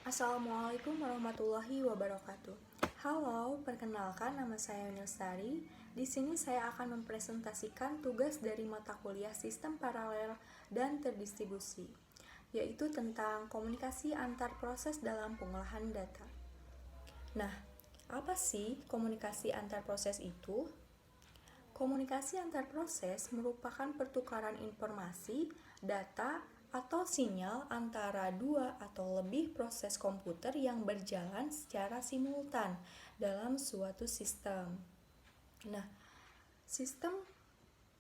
Assalamualaikum warahmatullahi wabarakatuh. Halo, perkenalkan nama saya Yuni Lestari. Di sini saya akan mempresentasikan tugas dari mata kuliah Sistem Paralel dan Terdistribusi, yaitu tentang komunikasi antar proses dalam pengolahan data. Nah, apa sih komunikasi antar proses itu? Komunikasi antar proses merupakan pertukaran informasi, data, atau sinyal antara dua atau lebih proses komputer yang berjalan secara simultan dalam suatu sistem. Nah, sistem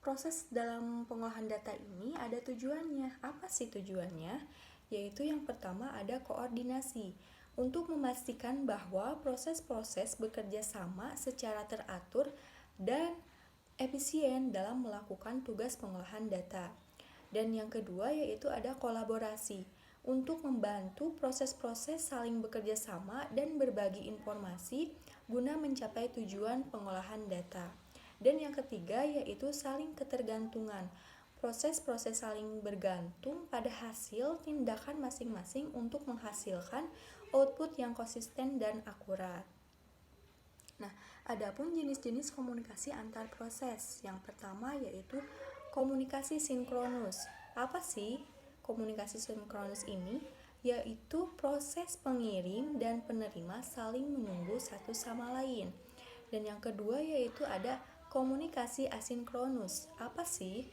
proses dalam pengolahan data ini ada tujuannya. Apa sih tujuannya? Yaitu yang pertama ada koordinasi, untuk memastikan bahwa proses-proses bekerja sama secara teratur dan efisien dalam melakukan tugas pengolahan data. Dan yang kedua yaitu ada kolaborasi, untuk membantu proses-proses saling bekerja sama dan berbagi informasi guna mencapai tujuan pengolahan data. Dan yang ketiga yaitu saling ketergantungan, proses-proses saling bergantung pada hasil tindakan masing-masing untuk menghasilkan output yang konsisten dan akurat. Nah, adapun jenis-jenis komunikasi antar proses. Yang pertama yaitu komunikasi sinkronus. Apa sih komunikasi sinkronus ini? Yaitu proses pengirim dan penerima saling menunggu satu sama lain. Dan yang kedua yaitu ada komunikasi asinkronus. Apa sih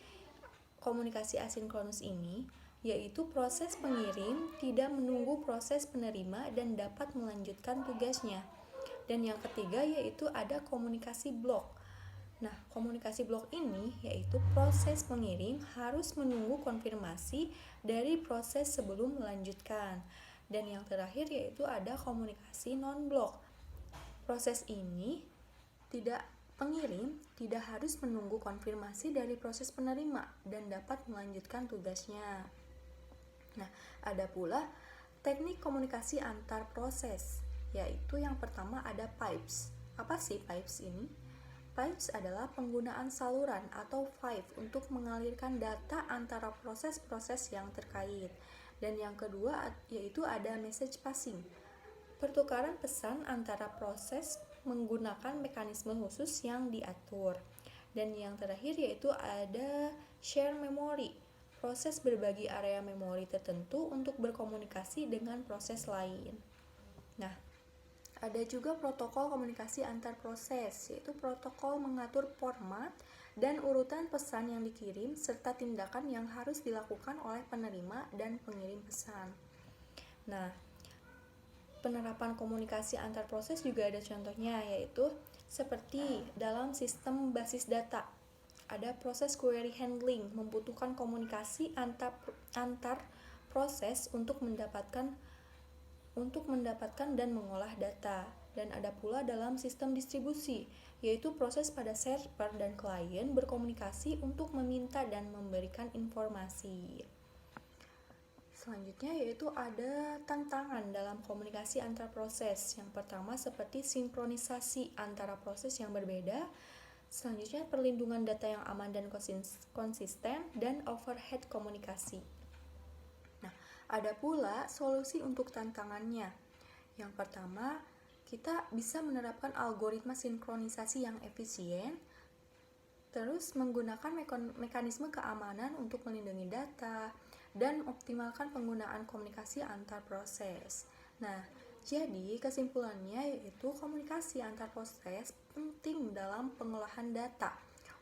komunikasi asinkronus ini? Yaitu proses pengirim tidak menunggu proses penerima dan dapat melanjutkan tugasnya. Dan yang ketiga yaitu ada komunikasi blok. Nah, komunikasi blok ini yaitu proses pengirim harus menunggu konfirmasi dari proses sebelum melanjutkan. Dan yang terakhir yaitu ada komunikasi non-blok. Proses ini pengirim tidak harus menunggu konfirmasi dari proses penerima dan dapat melanjutkan tugasnya. Nah, ada pula teknik komunikasi antar proses, yaitu yang pertama ada pipes. Apa sih pipes ini? Pipes adalah penggunaan saluran atau pipe untuk mengalirkan data antara proses-proses yang terkait. Dan yang kedua yaitu ada message passing, pertukaran pesan antara proses menggunakan mekanisme khusus yang diatur. Dan yang terakhir yaitu ada share memory, proses berbagi area memori tertentu untuk berkomunikasi dengan proses lain. Nah, ada juga protokol komunikasi antar proses, yaitu protokol mengatur format dan urutan pesan yang dikirim serta tindakan yang harus dilakukan oleh penerima dan pengirim pesan. Nah, penerapan komunikasi antar proses juga ada contohnya, yaitu seperti dalam sistem basis data. Ada proses query handling, membutuhkan komunikasi antar proses untuk mendapatkan dan mengolah data. Dan ada pula dalam sistem distribusi, yaitu proses pada server dan klien berkomunikasi untuk meminta dan memberikan informasi. Selanjutnya yaitu ada tantangan dalam komunikasi antar proses. Yang pertama seperti sinkronisasi antara proses yang berbeda. Selanjutnya perlindungan data yang aman dan konsisten, dan overhead komunikasi. Nah, ada pula solusi untuk tantangannya. Yang pertama, kita bisa menerapkan algoritma sinkronisasi yang efisien, terus menggunakan mekanisme keamanan untuk melindungi data, dan optimalkan penggunaan komunikasi antar proses. Nah, jadi kesimpulannya yaitu komunikasi antar proses penting dalam pengolahan data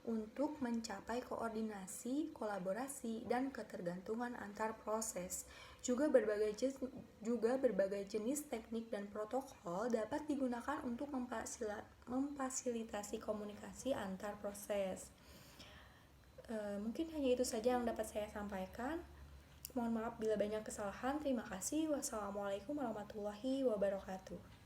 untuk mencapai koordinasi, kolaborasi, dan ketergantungan antar proses. Juga berbagai jenis teknik dan protokol dapat digunakan untuk memfasilitasi komunikasi antar proses. Mungkin hanya itu saja yang dapat saya sampaikan. Mohon maaf bila banyak kesalahan. Terima kasih. Wassalamualaikum warahmatullahi wabarakatuh.